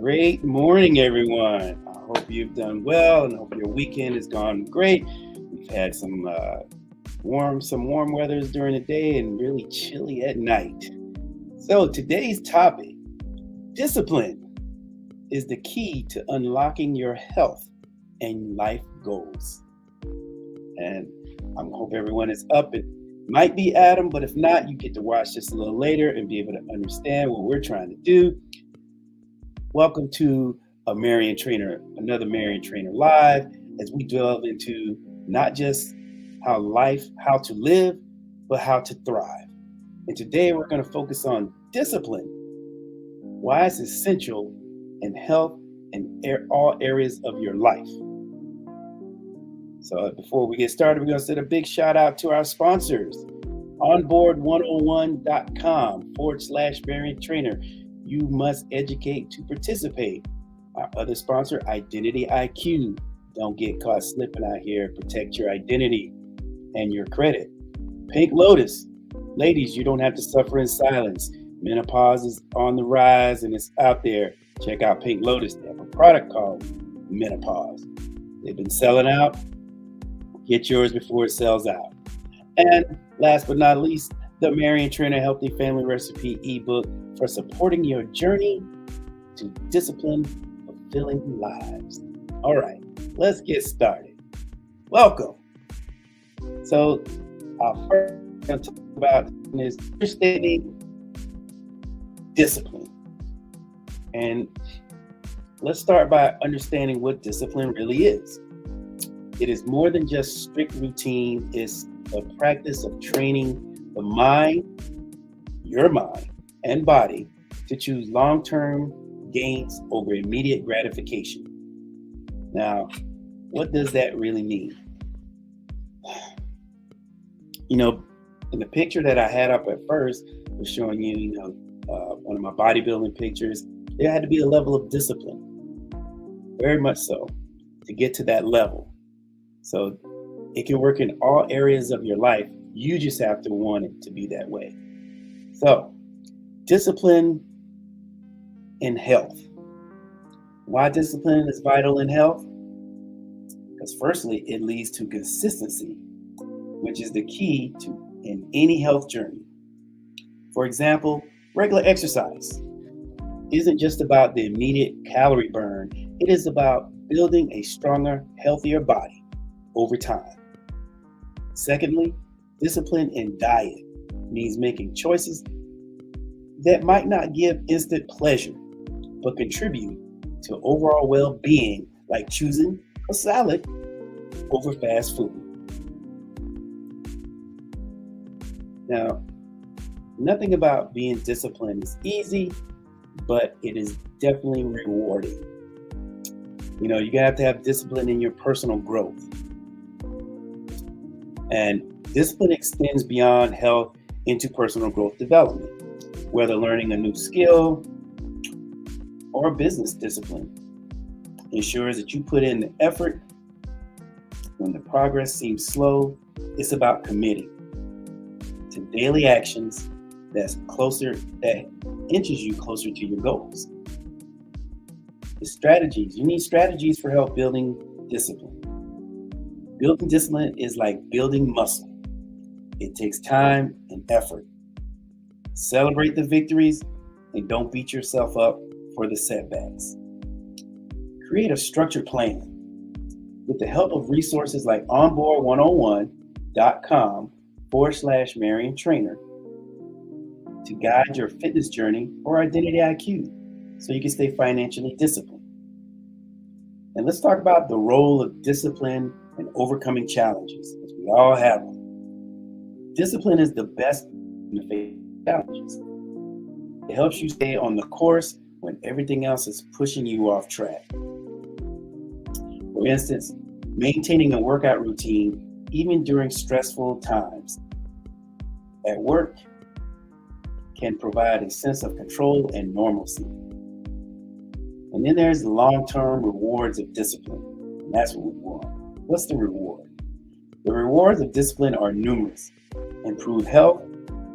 Great morning, everyone. I hope you've done well and hope your weekend has gone great. We've had some warm weathers during the day and really chilly at night. So today's topic, discipline, is the key to unlocking your health and life goals. And I hope everyone is up. It might be Adam, but if not, you get to watch this a little later and be able to understand what we're trying to do. Welcome to another Marion Trainer Live, as we delve into not just how to live, but how to thrive. And today we're going to focus on discipline, why it's essential in health and all areas of your life. So before we get started, we're going to send a big shout out to our sponsors, onboard101.com/Marion Trainer. You must educate to participate. Our other sponsor, Identity IQ. Don't get caught slipping out here. Protect your identity and your credit. Pink Lotus. Ladies, you don't have to suffer in silence. Menopause is on the rise and it's out there. Check out Pink Lotus. They have a product called Menopause. They've been selling out. Get yours before it sells out. And last but not least, the Marion Trainer Healthy Family Recipe ebook for supporting your journey to disciplined, fulfilling lives. All right, let's get started. Welcome. So, our first thing I'm going to talk about is understanding discipline. And let's start by understanding what discipline really is. It is more than just strict routine. It's a practice of training the mind, your mind, and body to choose long-term gains over immediate gratification. Now, what does that really mean? In the picture that I had up at first was showing you, one of my bodybuilding pictures. There had to be a level of discipline, very much so, to get to that level. So it can work in all areas of your life. You just have to want it to be that way. So, discipline in health. Why discipline is vital in health? Because firstly, it leads to consistency, which is the key to in any health journey. For example, regular exercise isn't just about the immediate calorie burn. It is about building a stronger, healthier body over time. Secondly, discipline in diet means making choices that might not give instant pleasure, but contribute to overall well-being, like choosing a salad over fast food. Now, nothing about being disciplined is easy, but it is definitely rewarding. You have to have discipline in your personal growth. And discipline extends beyond health into personal growth development, whether learning a new skill or business discipline. Ensures that you put in the effort when the progress seems slow. It's about committing to daily actions that inches you closer to your goals. The strategies. You need strategies for help building discipline. Building discipline is like building muscle. It takes time and effort. Celebrate the victories and don't beat yourself up for the setbacks. Create a structured plan. With the help of resources like onboard101.com/Marion Trainer to guide your fitness journey, or Identity IQ so you can stay financially disciplined. And let's talk about the role of discipline and overcoming challenges, because we all have them. Discipline is the best in the face of challenges. It helps you stay on the course when everything else is pushing you off track. For instance, maintaining a workout routine even during stressful times at work can provide a sense of control and normalcy. And then there's the long-term rewards of discipline, and that's what we want. What's the reward? The rewards of discipline are numerous. Improve health,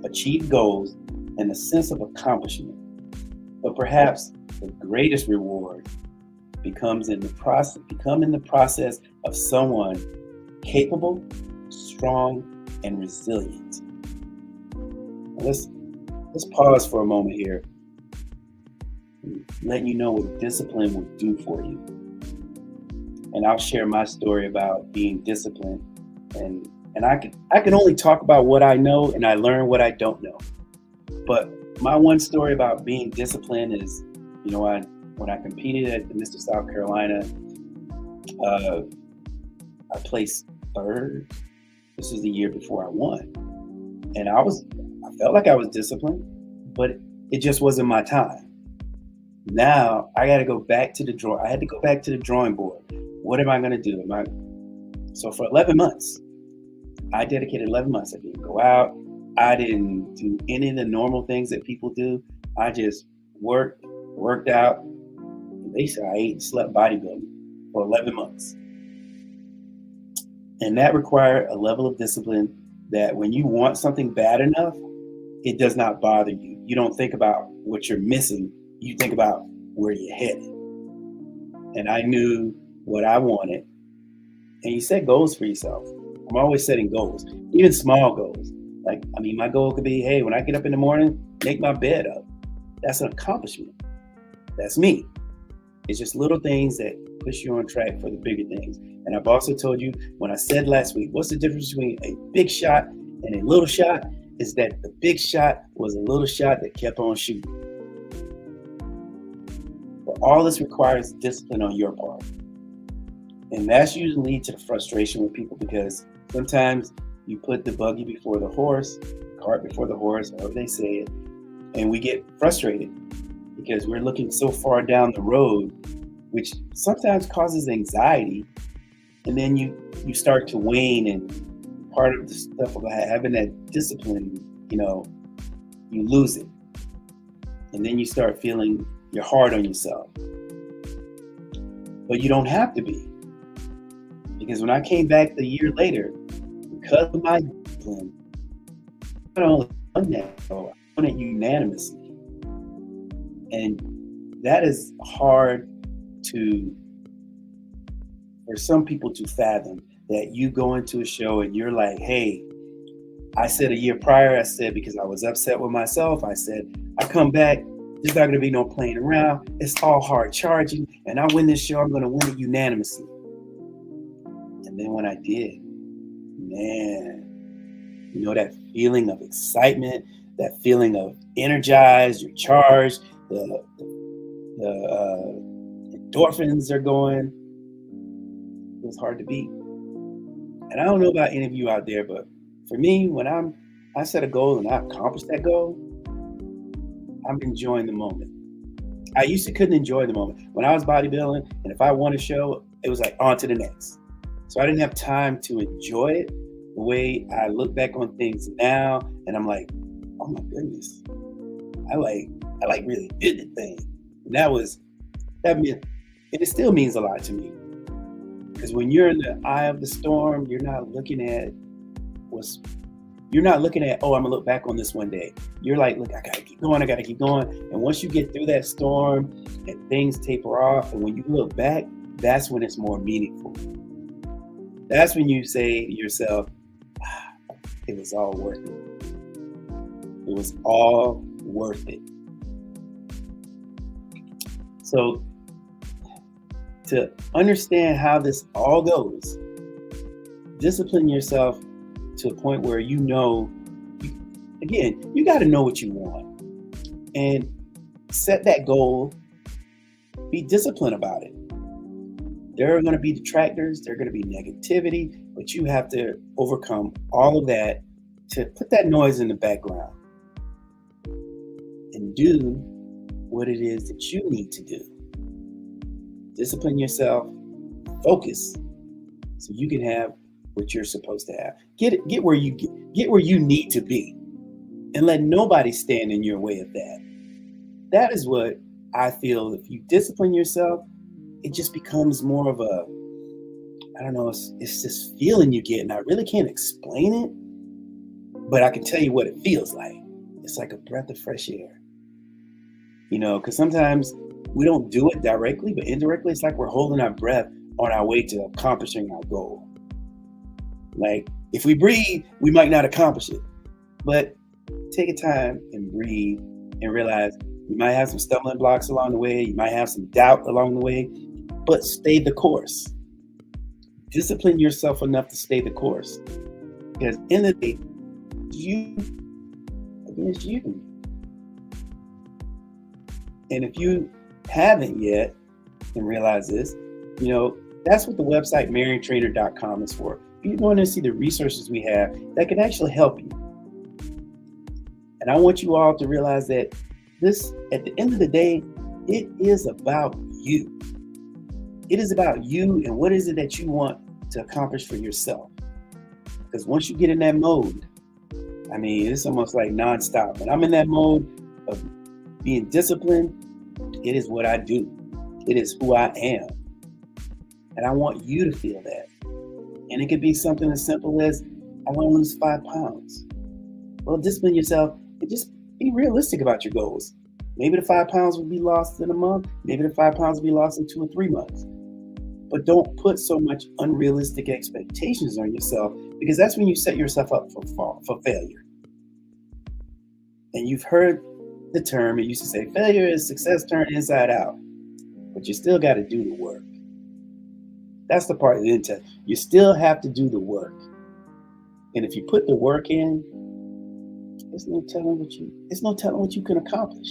achieve goals, and a sense of accomplishment. But perhaps the greatest reward become in the process of someone capable, strong, and resilient. Now let's pause for a moment here, letting you know what discipline will do for you. And I'll share my story about being disciplined. And I can only talk about what I know, and I learn what I don't know. But my one story about being disciplined is, when I competed at the Mr. South Carolina, I placed third. This was the year before I won, and I felt like I was disciplined, but it just wasn't my time. Now I got to go back to the I had to go back to the drawing board. What am I going to do? So for 11 months, I dedicated 11 months. I didn't go out. I didn't do any of the normal things that people do. I just worked out. And basically, I ate and slept bodybuilding for 11 months. And that required a level of discipline that when you want something bad enough, it does not bother you. You don't think about what you're missing. You think about where you're headed. And I knew what I wanted. And you set goals for yourself. I'm always setting goals, even small goals. My goal could be, hey, when I get up in the morning, make my bed up. That's an accomplishment. That's me. It's just little things that push you on track for the bigger things. And I've also told you, when I said last week, what's the difference between a big shot and a little shot? Is that the big shot was a little shot that kept on shooting. But all this requires discipline on your part. And that's usually leads to the frustration with people, because sometimes you put the buggy before the horse, cart before the horse, however they say it, and we get frustrated because we're looking so far down the road, which sometimes causes anxiety. And then you start to wane, and part of the stuff about having that discipline, you lose it. And then you start feeling you're hard on yourself. But you don't have to be. Because when I came back a year later, because of my discipline, I not only won that, I won it unanimously. And that is hard for some people to fathom, that you go into a show and you're like, hey, I said a year prior, I said, because I was upset with myself, I said, I come back, there's not going to be no playing around. It's all hard charging. And I win this show, I'm going to win it unanimously. And then when I did, man, that feeling of excitement, that feeling of energized, you're charged, the endorphins are going. It was hard to beat. And I don't know about any of you out there, but for me, when I set a goal and I accomplished that goal, I'm enjoying the moment. I used to couldn't enjoy the moment. When I was bodybuilding, and if I won a show, it was like on to the next. So I didn't have time to enjoy it the way I look back on things now, and I'm like, oh my goodness, I really did the thing. And and it still means a lot to me. Because when you're in the eye of the storm, you're not looking at, oh, I'm gonna look back on this one day. You're like, look, I gotta keep going. And once you get through that storm and things taper off, and when you look back, that's when it's more meaningful. That's when you say to yourself, it was all worth it. It was all worth it. So to understand how this all goes, discipline yourself to a point where you got to know what you want and set that goal. Be disciplined about it. There are going to be detractors, there are going to be negativity, but you have to overcome all of that to put that noise in the background and do what it is that you need to do. Discipline yourself, focus, so you can have what you're supposed to have. Get where you need to be, and let nobody stand in your way of that. That is what I feel. If you discipline yourself, it just becomes more of a, I don't know, it's this feeling you get, and I really can't explain it, but I can tell you what it feels like. It's like a breath of fresh air. Because sometimes We don't do it directly, but indirectly, it's like we're holding our breath on our way to accomplishing our goal. Like if we breathe, we might not accomplish it, but take a time and breathe and realize you might have some stumbling blocks along the way. You might have some doubt along the way, but stay the course. Discipline yourself enough to stay the course. Because in the day, you against you. And if you haven't yet and realize this, that's what the website mariontrainer.com is for. You're going to see the resources we have that can actually help you. And I want you all to realize that this, at the end of the day, it is about you. It is about you and what is it that you want to accomplish for yourself. Because once you get in that mode, it's almost like nonstop. When I'm in that mode of being disciplined, it is what I do. It is who I am. And I want you to feel that. And it could be something as simple as, I want to lose 5 pounds. Well, discipline yourself and just be realistic about your goals. Maybe the 5 pounds will be lost in a month. Maybe the 5 pounds will be lost in 2 or 3 months. But don't put so much unrealistic expectations on yourself, because that's when you set yourself up for failure. And you've heard the term, it used to say, failure is success turned inside out. But you still got to do the work. That's the part of the intent. You still have to do the work. And if you put the work in, there's no telling what you can accomplish.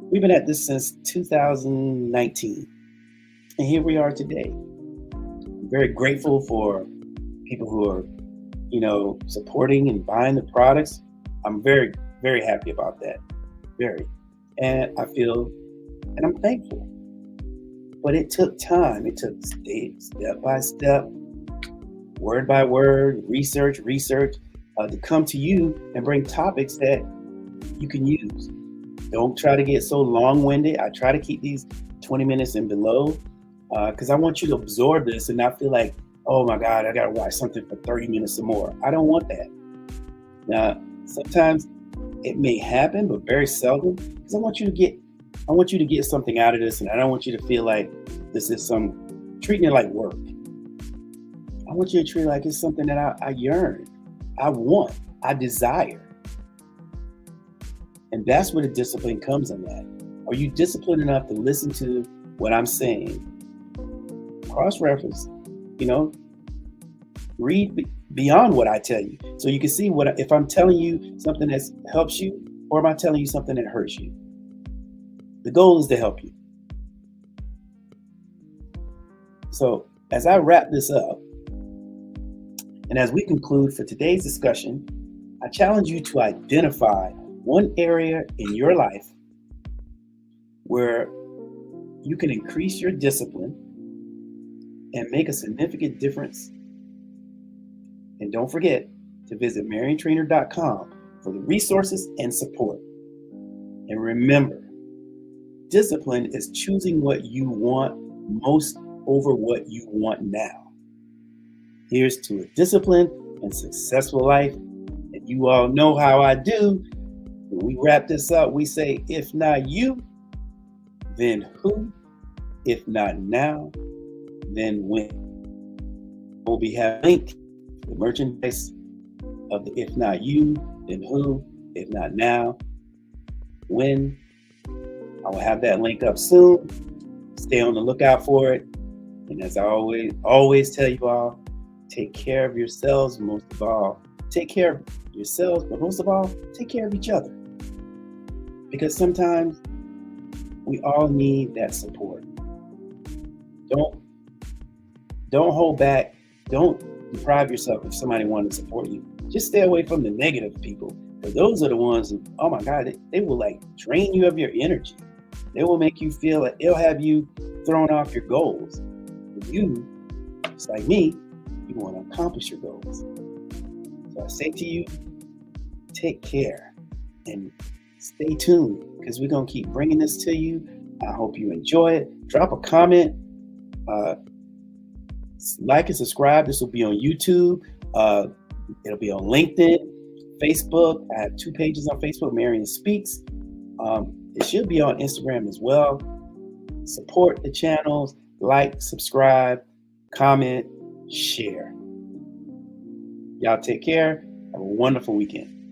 We've been at this since 2019. And here we are today. I'm very grateful for people who are, supporting and buying the products. I'm very, very happy about that. Very. And I'm thankful. But it took time. It took step by step, word by word, research, to come to you and bring topics that you can use. Don't try to get so long-winded. I try to keep these 20 minutes and below, because I want you to absorb this and not feel like, oh my God, I got to watch something for 30 minutes or more. I don't want that. Now, sometimes it may happen, but very seldom, because I want you to get something out of this, and I don't want you to feel like this is treating it like work. I want you to treat it like it's something that I yearn, I want, I desire. And that's where the discipline comes in that. Are you disciplined enough to listen to what I'm saying? Cross-reference, read beyond what I tell you. So you can see if I'm telling you something that helps you, or am I telling you something that hurts you? The goal is to help you. So as I wrap this up, and as we conclude for today's discussion, I challenge you to identify one area in your life where you can increase your discipline and make a significant difference. And don't forget to visit mariontrainer.com for the resources and support. And remember, discipline is choosing what you want most over what you want now. Here's to a disciplined and successful life. And you all know how I do. When we wrap this up, we say, if not you, then who? If not now, then when? We'll be having a link to the merchandise of the if not you, then who? If not now, when? I will have that link up soon. Stay on the lookout for it. And as I always tell you all, take care of yourselves most of all. Take care of yourselves, but most of all, take care of each other. Because sometimes we all need that support. Don't hold back. Don't deprive yourself if somebody wants to support you. Just stay away from the negative people. Because those are the ones who, oh my God, they will drain you of your energy. They will make you feel like they'll have you thrown off your goals. But you, just like me, you want to accomplish your goals. So I say to you, take care and stay tuned, because we're going to keep bringing this to you. I hope you enjoy it. Drop a comment, like and subscribe. This will be on YouTube. It'll be on LinkedIn, Facebook. I have 2 pages on Facebook, Marion Speaks. It should be on Instagram as well. Support the channels, like, subscribe, comment, share. Y'all take care. Have a wonderful weekend.